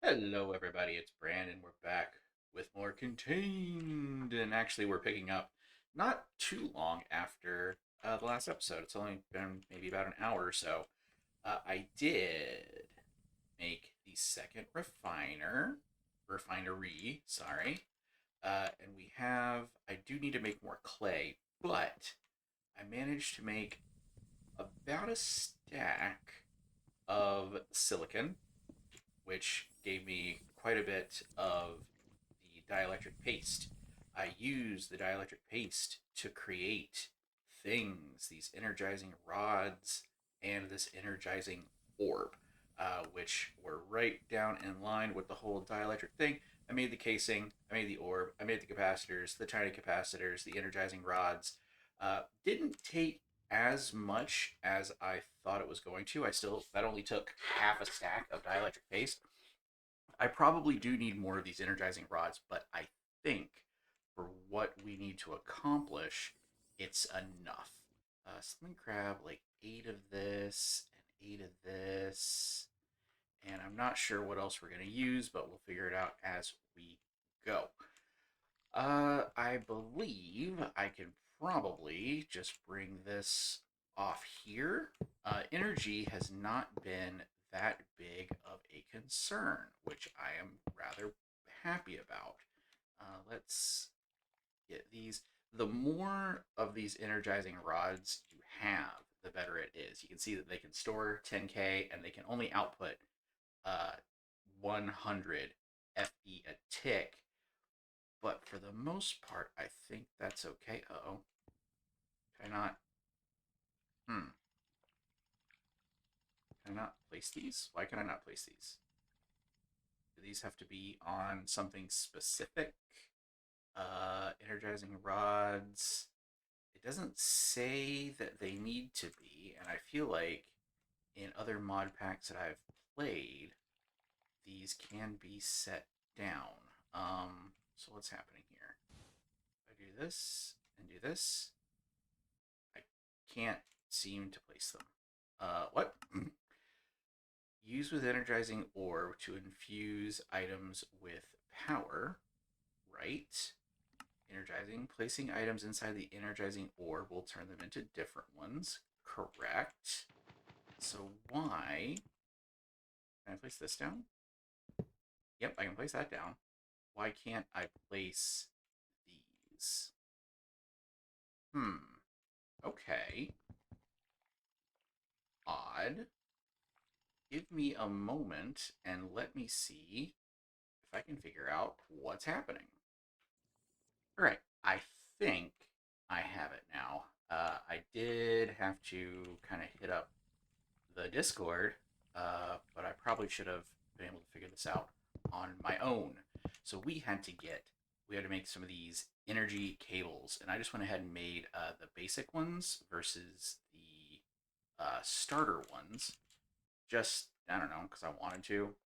Hello, everybody. It's Brandon. We're back with more Contained. And actually, we're picking up not too long after the last episode. It's only been maybe about an hour or so. I did make the second refinery, sorry. And I do need to make more clay, but I managed to make about a stack of silicon, which gave me quite a bit of the dielectric paste. I use the dielectric paste to create things, these energizing rods and this energizing orb, which were right down in line with the whole dielectric thing. I made the casing, I made the orb, I made the capacitors, the tiny capacitors, the energizing rods. Didn't take as much as I thought it was going to. That only took half a stack of dielectric paste. I probably do need more of these energizing rods, but I think for what we need to accomplish, it's enough. So let me grab like 8 of this and 8 of this. And I'm not sure what else we're going to use, but we'll figure it out as we go. I believe I can probably just bring this off here. Energy has not been that big of a concern, which I am rather happy about. Let's get these. The more of these energizing rods you have, the better it is. You can see that they can store 10K and they can only output uh, 100 FE a tick, but for the most part, I think that's okay. Uh-oh. Can I not? Hmm. Can I not place these? Why can I not place these? Do these have to be on something specific? Energizing rods. It doesn't say that they need to be, and I feel like in other mod packs that I've played, these can be set down. So what's happening here? If I do this and do this, I can't seem to place them. What? Use with energizing orb to infuse items with power. Right. Energizing. Placing items inside the energizing orb will turn them into different ones. Correct. So why? Can I place this down? Yep, I can place that down. Why can't I place these? Okay. Odd. Give me a moment and let me see if I can figure out what's happening. All right, I think I have it now. I did have to kind of hit up the Discord, but I probably should have been able to figure this out on my own. So we had to make some of these energy cables, and I just went ahead and made the basic ones versus the starter ones. Just, I don't know, because I wanted to.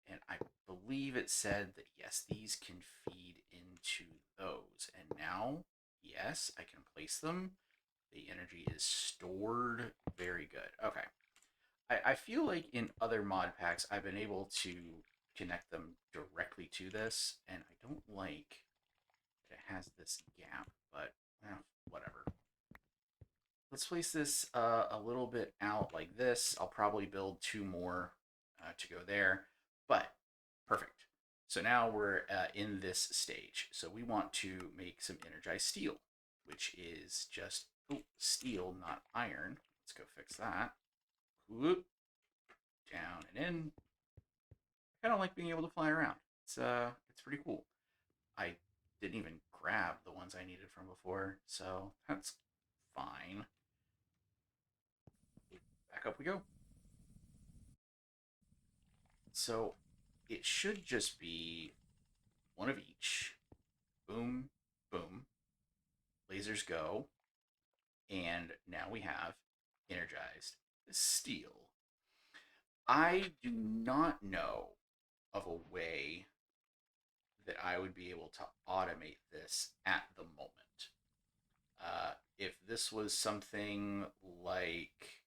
And I believe it said that yes, these can feed into those. And now, yes, I can place them. The energy is stored. Very good. Okay. I feel like in other mod packs, I've been able to connect them directly to this, and I don't like that it has this gap, but whatever. Let's place this a little bit out like this. I'll probably build 2 more to go there, but perfect. So now we're in this stage. So we want to make some energized steel, which is just steel, not iron. Let's go fix that. Whoop, down and in. I kind of like being able to fly around. It's pretty cool. I didn't even grab the ones I needed from before, so that's fine. Back up we go. So it should just be one of each. Boom, boom. Lasers go. And now we have energized steel. I do not know of a way that I would be able to automate this at the moment. If this was something like,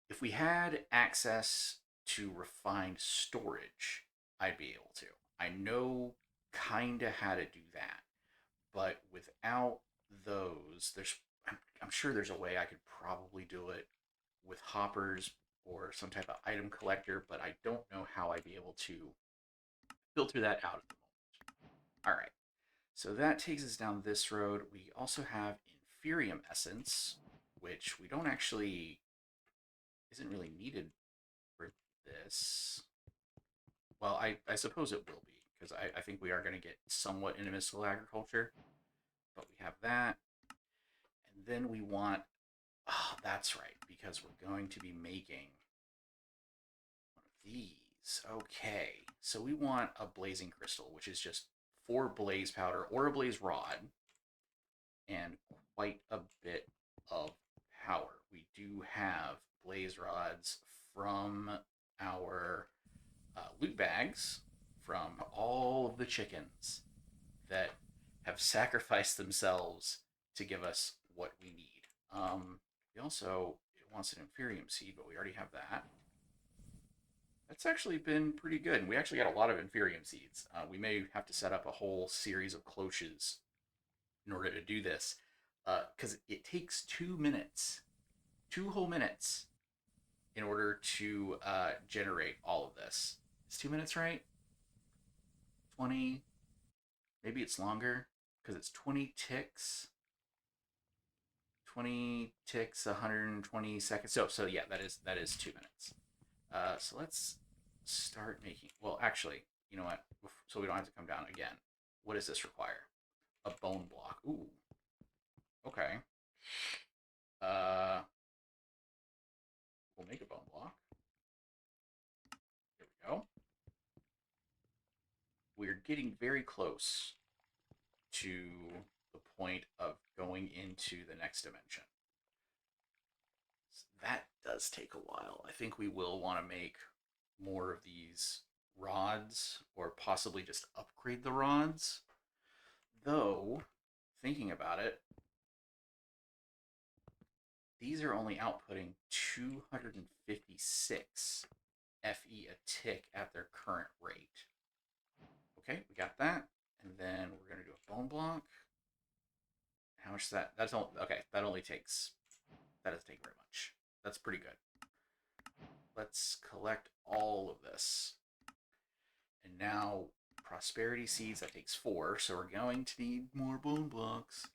if we had access to refined storage, I'd be able to. I know kind of how to do that, but without those, I'm sure there's a way I could probably do it with hoppers or some type of item collector, but I don't know how I'd be able to filter that out at the moment. All right, so that takes us down this road. We also have Inferium Essence, which we don't actually, isn't really needed for this. Well, I suppose it will be, because I think we are going to get somewhat into mystical agriculture, but we have that. And then we want, oh, that's right, because we're going to be making one of these. Okay, so we want a blazing crystal, which is just 4 blaze powder or a blaze rod, and quite a bit of power. We do have blaze rods from our loot bags from all of the chickens that have sacrificed themselves to give us what we need. We also, it wants an Inferium seed, but we already have that. That's actually been pretty good. And we actually got a lot of Inferium seeds. We may have to set up a whole series of cloches in order to do this, because it takes 2 minutes, 2 whole minutes, in order to generate all of this. It's 2 minutes, right? 20. Maybe it's longer because it's 20 ticks. 20 ticks, 120 seconds. So yeah, that is 2 minutes. So let's start making. Well, actually, you know what? So we don't have to come down again. What does this require? A bone block. Ooh. Okay. Uh, we'll make a bone block. There we go. We're getting very close to the point of going into the next dimension. That does take a while. I think we will want to make more of these rods or possibly just upgrade the rods. Though, thinking about it, these are only outputting 256 FE a tick at their current rate. Okay, we got that. And then we're going to do a bone block. How much is that? That's all. Okay, that only takes, that doesn't take very much. That's pretty good. Let's collect all of this. And now prosperity seeds, that takes 4, so we're going to need more bone blocks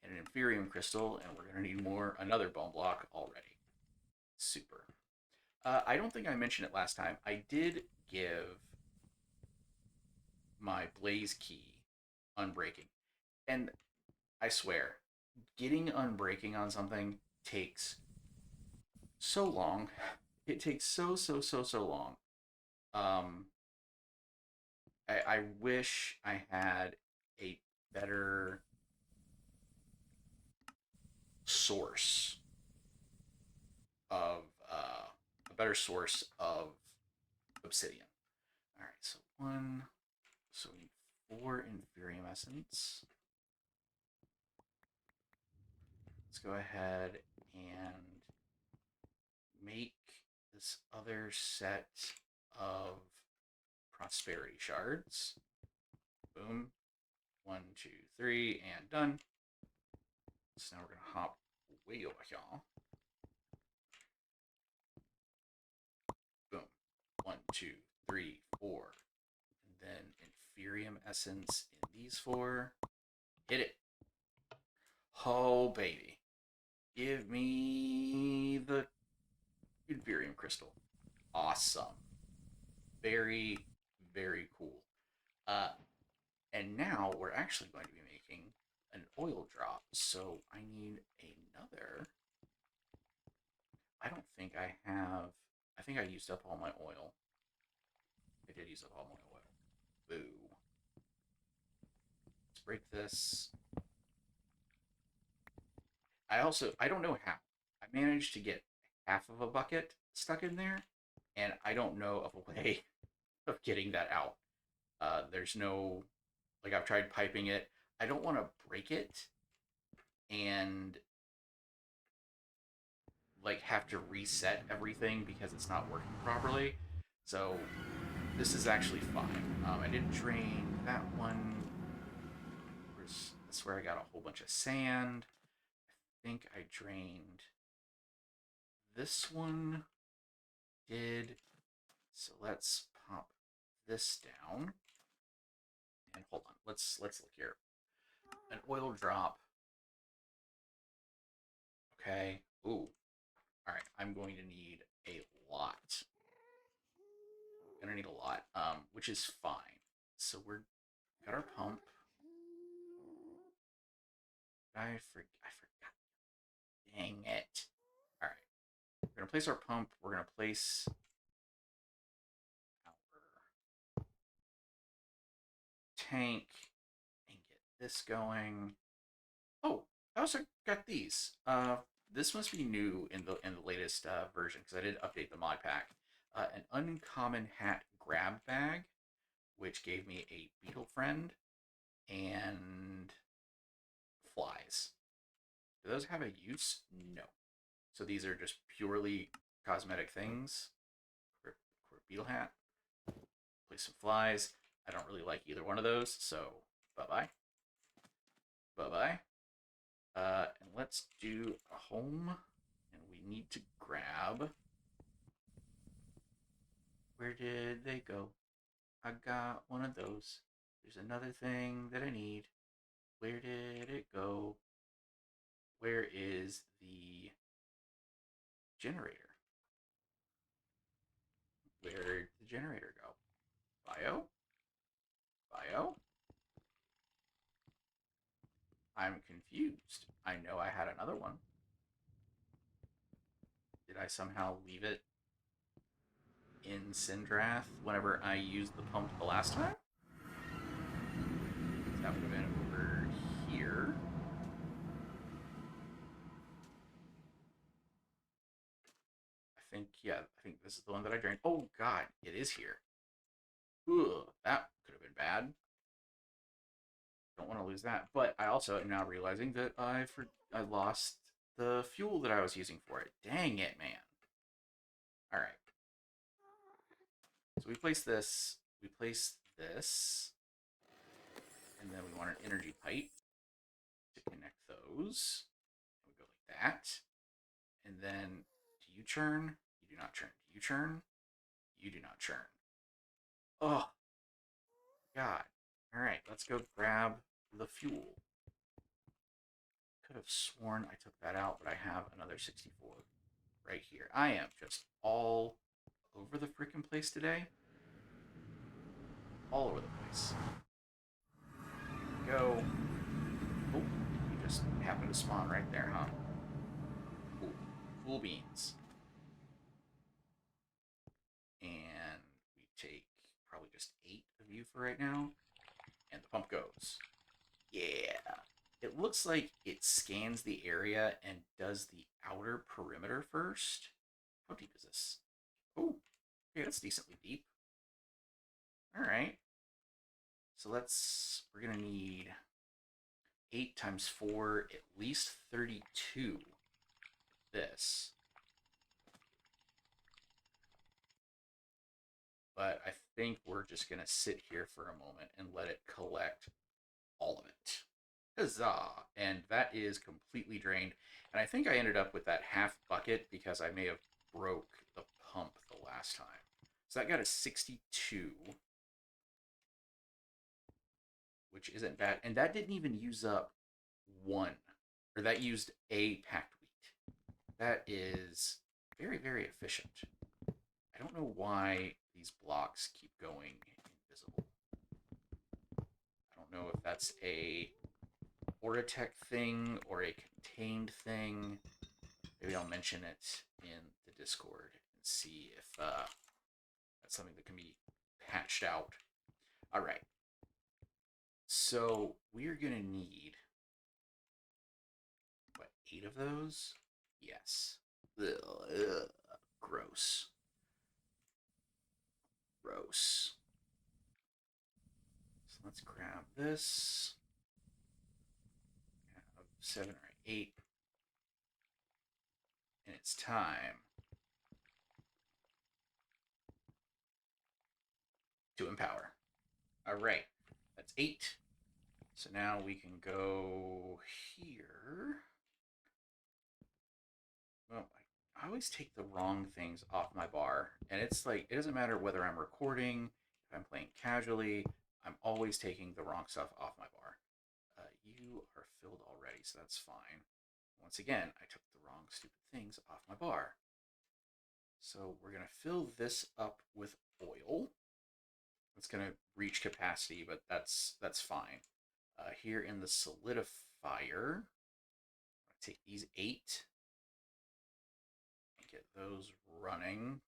and an Inferium crystal, and we're going to need another bone block already. Super. I don't think I mentioned it last time. I did give my blaze key unbreaking, and I swear, getting unbreaking on something takes so long. It takes so long. Um, I wish I had a better source of a better source of obsidian. All right, so one. So we need 4 Inferium essence. Let's go ahead and make this other set of prosperity shards. Boom. 1, 2, 3, and done. So now we're gonna hop way over here. Boom. 1, 2, 3, 4. And then Inferium essence in these 4. Hit it. Oh, baby. Give me the Inferium crystal. Awesome. Very, very cool. Uh, and now we're actually going to be making an oil drop. So I need another. I don't think I have. I think I used up all my oil. I did use up all my oil. Boo. Let's break this. I don't know how. I managed to get half of a bucket stuck in there, and I don't know of a way of getting that out. There's no, like, I've tried piping it. I don't want to break it and like have to reset everything because it's not working properly. So this is actually fine. I didn't drain that one. That's where I got a whole bunch of sand. I think I drained this one. Did. So let's pop this down. And hold on. Let's look here. An oil drop. Okay. Ooh. All right. I'm going to need a lot. Gonna need a lot. Which is fine. So we're got our pump. I forgot. Dang it. All right. We're gonna place our pump. We're gonna place our tank and get this going. Oh, I also got these. This must be new in the latest version because I did update the mod pack. An uncommon hat grab bag, which gave me a beetle friend and flies. Do those have a use? No. So these are just purely cosmetic things. Beetle hat. Place some flies. I don't really like either one of those, so bye-bye. Bye-bye. And let's do a home. And we need to grab... Where did they go? I got one of those. There's another thing that I need. Where did it go? Where is the generator? Where did the generator go? Bio? Bio? I'm confused. I know I had another one. Did I somehow leave it in Sindrath whenever I used the pump the last time? That would have been over here. I think this is the one that I drained. Oh god, it is here. Ugh, that could have been bad. Don't want to lose that. But I also am now realizing that I lost the fuel that I was using for it. Dang it, man. Alright. So we place this. We place this. And then we want an energy pipe to connect those. And we go like that. And then, do you churn? You do not churn. Do you churn? You do not churn. Oh, God. All right, let's go grab the fuel. Could have sworn I took that out, but I have another 64 right here. I am just all over the freaking place today. All over the place. Here we go. Oh, you just happened to spawn right there, huh? Cool. Cool beans. And we take probably just 8 of you for right now. And the pump goes. Yeah. It looks like it scans the area and does the outer perimeter first. How deep is this? Oh, yeah, that's decently deep. All right. So we're going to need 8 times 4, at least 32. This. But I think we're just going to sit here for a moment and let it collect all of it. Huzzah! And that is completely drained. And I think I ended up with that half bucket because I may have broke the pump the last time. So that got a 62, which isn't bad. And that didn't even use up one, or that used a packed wheat. That is very, very efficient. I don't know why these blocks keep going invisible. I don't know if that's a Oratech thing or a contained thing. Maybe I'll mention it in the Discord and see if that's something that can be patched out. All right. So we're going to need, what, 8 of those? Yes. Ugh. Gross. Gross. So let's grab this. 7 or 8. And it's time to empower. All right, that's 8. So now we can go here. Well, I always take the wrong things off my bar. And it's like, it doesn't matter whether I'm recording, if I'm playing casually, I'm always taking the wrong stuff off my bar. You are filled already, so that's fine. Once again, I took the wrong stupid things off my bar. So we're going to fill this up with oil. It's going to reach capacity, but that's fine. Here in the solidifier, I take these 8 and get those running.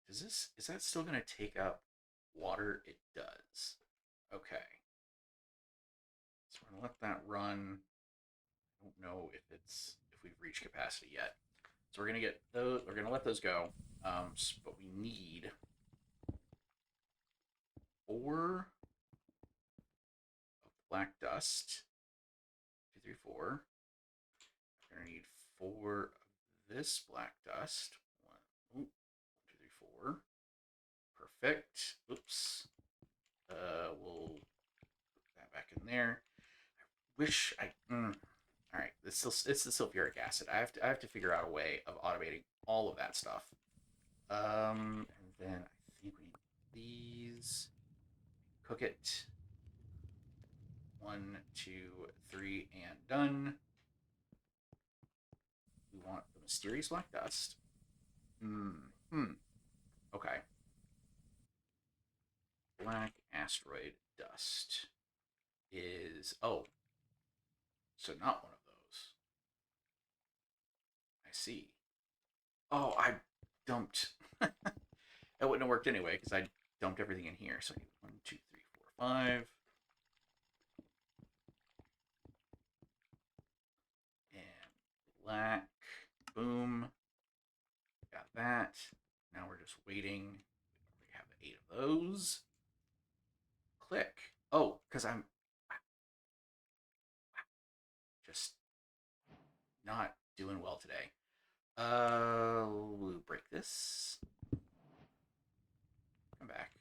Is that still going to take up water? It does. Okay. So we're going to let that run. I don't know if we've reached capacity yet. So we're going to get those. We're going to let those go. But we need 4 of black dust. 2, 3, 4. We're going to need 4 of this black dust. 1, 2, 3, 4. Perfect. Oops. We'll put that back in there. I wish I. All right, it's the sulfuric acid. I have to figure out a way of automating all of that stuff. And then I think we need these. Cook it. 1, 2, 3, and done. We want the mysterious black dust. Okay. Black asteroid dust is so not one of those. I see. Oh, I dumped. That wouldn't have worked anyway because I dumped everything in here. So I need 1, 2, 3, 4, 5. And black. Boom. Got that. Now we're just waiting. We have 8 of those. Click. Oh, because I'm just not doing well today. We'll break this. Come back.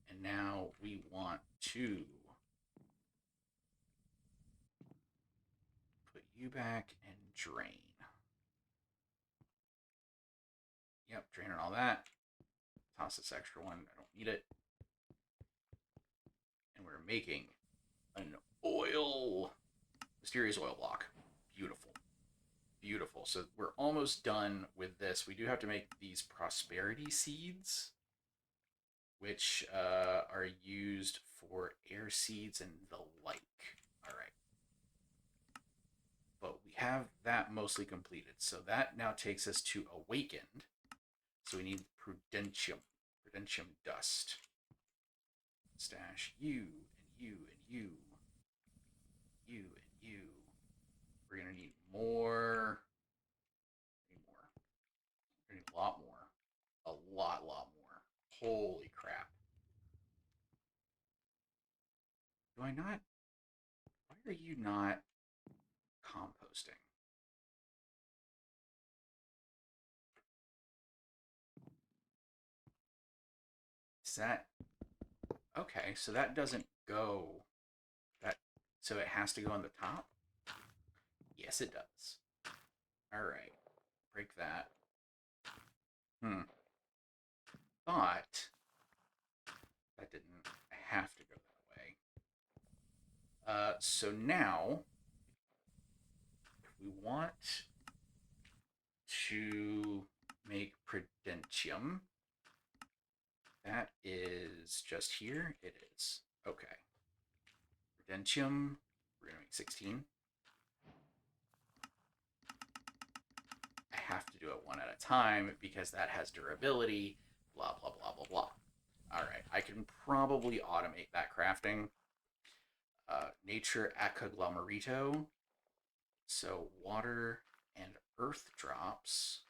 And now we want to put you back and drain. Yep, draining all that. Toss this extra one. I don't need it. And we're making an oil, mysterious oil block. Beautiful. Beautiful. So we're almost done with this. We do have to make these prosperity seeds, which are used for air seeds and the like. All right. But we have that mostly completed. So that now takes us to awakened. So we need prudentium dust. Stash you and you and you. You and you. We're going to need more. We're going to need a lot more. A lot more. Holy crap. Do I not? Why are you not composting? Is that okay? So that doesn't go. So it has to go on the top. Yes, it does. All right, break that. Thought that didn't have to go that way. So now, if we want to make prudentium, that is just here. It is. Okay. Prudentium, we're going to make 16. I have to do it one at a time because that has durability, blah, blah, blah, blah, blah. All right, I can probably automate that crafting. Nature Acconglomerito. So water and earth drops.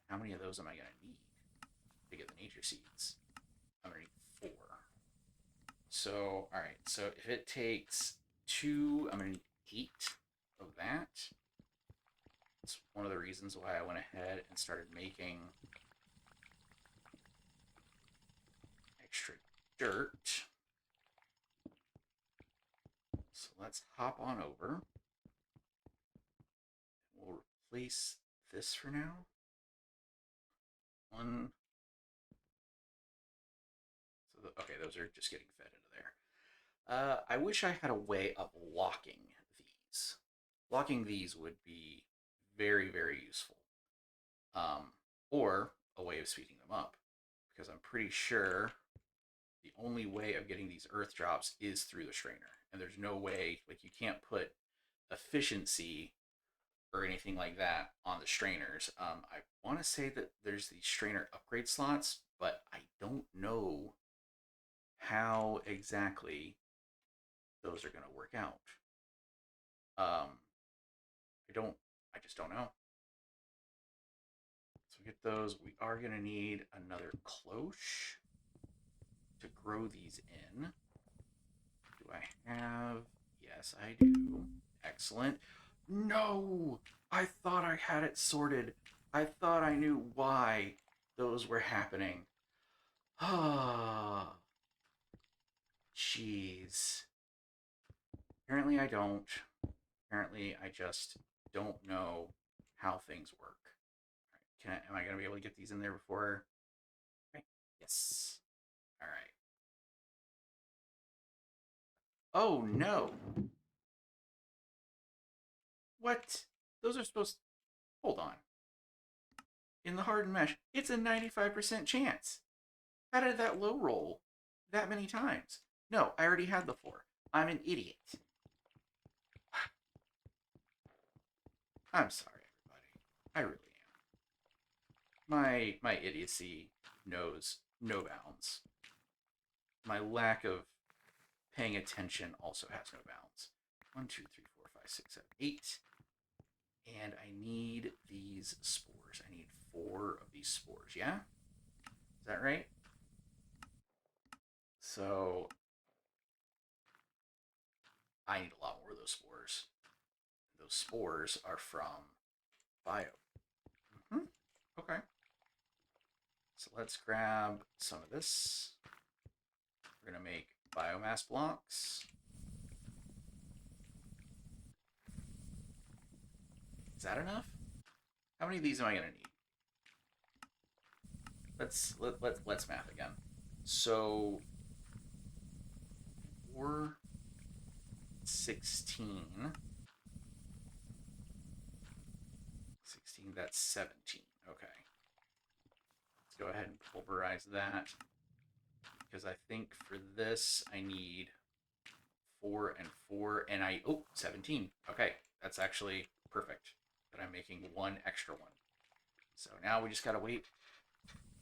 How many of those am I going to need to get the nature seeds? I'm going to need 4. So, all right. So if it takes 2, I'm going to need 8 of that. It's one of the reasons why I went ahead and started making dirt. So let's hop on over. We'll replace this for now. One. So okay, those are just getting fed into there. I wish I had a way of locking these. Locking these would be very, very useful. Or a way of speeding them up. Because I'm pretty sure the only way of getting these earth drops is through the strainer. And there's no way, like, you can't put efficiency or anything like that on the strainers. I want to say that there's these strainer upgrade slots, but I don't know how exactly those are going to work out. I just don't know. So get those. We are going to need another cloche to grow these in. Do I have? Yes, I do. Excellent. No! I thought I had it sorted. I thought I knew why those were happening. Ah, jeez. Apparently I don't. Apparently I just don't know how things work. Am I going to be able to get these in there before? Okay. Yes. All right. Oh no. What? Those are supposed to... Hold on. In the hardened mesh, it's a 95% chance. How did that low roll that many times? No, I already had the 4. I'm an idiot. I'm sorry, everybody. I really am. My idiocy knows no bounds. My lack of paying attention also has no bounds. 1, 2, 3, 4, 5, 6, 7, 8. And I need these spores. I need 4 of these spores, yeah? Is that right? So I need a lot more of those spores. Those spores are from bio. Mm-hmm. Okay. So let's grab some of this. We're going to make biomass blocks. Is that enough? How many of these am I going to need? Let's math again. So 4, 16. 16, that's 17. Okay. Let's go ahead and pulverize that. Because I think for this, I need 4 and 4, and 17. Okay, that's actually perfect. But I'm making 1 extra one. So now we just gotta wait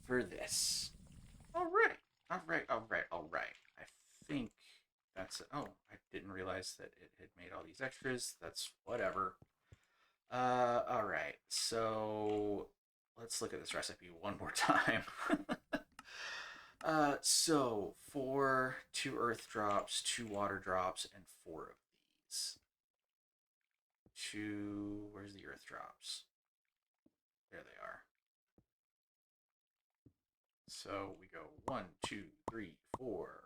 for this. All right. I think that's it. Oh, I didn't realize that it had made all these extras. That's whatever. All right. So let's look at this recipe one more time. So 4, 2 earth drops, 2 water drops, and 4 of these. 2, where's the earth drops? There they are. So we go 1, 2, 3, 4.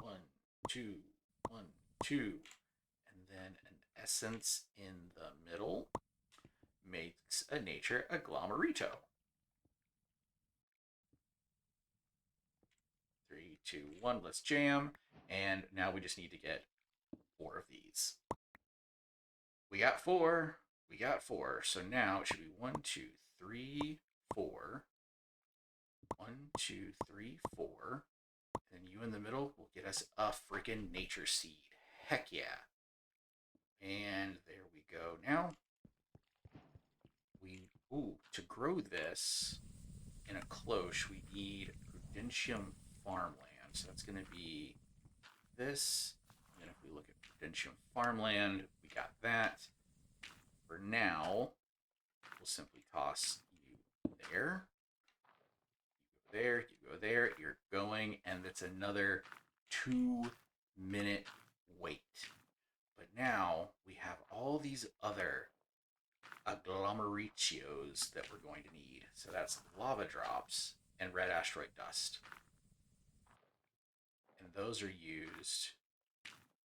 1, 2, 1, 2. And then an essence in the middle makes a nature agglomerito. 3, 2, 1, let's jam. And now we just need to get 4 of these. We got 4. We got 4. So now it should be 1, 2, 3, 4. 1, 2, 3, 4. And you in the middle will get us a freaking nature seed. Heck yeah. And there we go. Now, to grow this in a cloche, we need Prudentium farmland. So that's going to be this. And if we look at Prudentium farmland, we got that. For now, we'll simply toss you there. You go there, you go there, you're going, and it's another 2-minute wait. But now we have all these other agglomeratios that we're going to need. So that's lava drops and red asteroid dust. those are used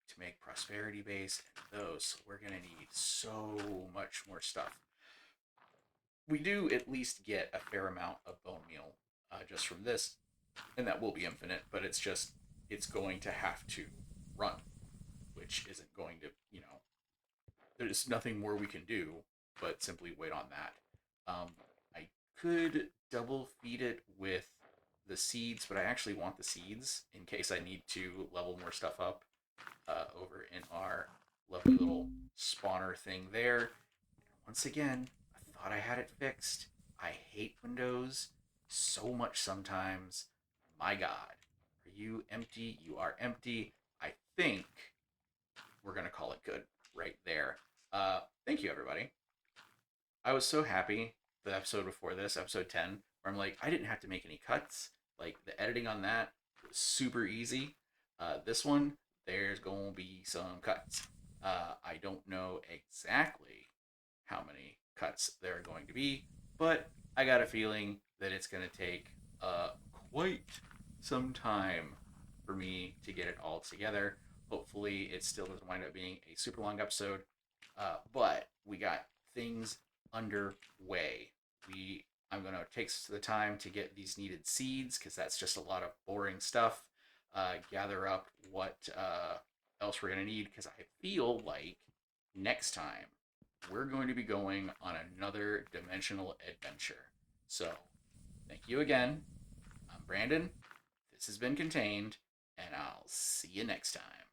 to make prosperity base and those. So we're going to need so much more stuff. We do at least get a fair amount of bone meal just from this, and that will be infinite, but it's going to have to run, which isn't going to, there's nothing more we can do but simply wait on that. I could double feed it with the seeds, but I actually want the seeds in case I need to level more stuff up over in our lovely little spawner thing there. Once again, I thought I had it fixed. I hate Windows so much sometimes. My God. Are you empty? You are empty. I think we're going to call it good right there. Thank you, everybody. I was so happy the episode before this, episode 10, where I'm like, I didn't have to make any cuts. Like, the editing on that was super easy. This one, there's going to be some cuts. I don't know exactly how many cuts there are going to be, but I got a feeling that it's going to take quite some time for me to get it all together. Hopefully, it still doesn't wind up being a super long episode, but we got things underway. I'm going to take the time to get these needed seeds because that's just a lot of boring stuff. Gather up what else we're going to need because I feel like next time we're going to be going on another dimensional adventure. So, thank you again. I'm Brandon. This has been Contained, and I'll see you next time.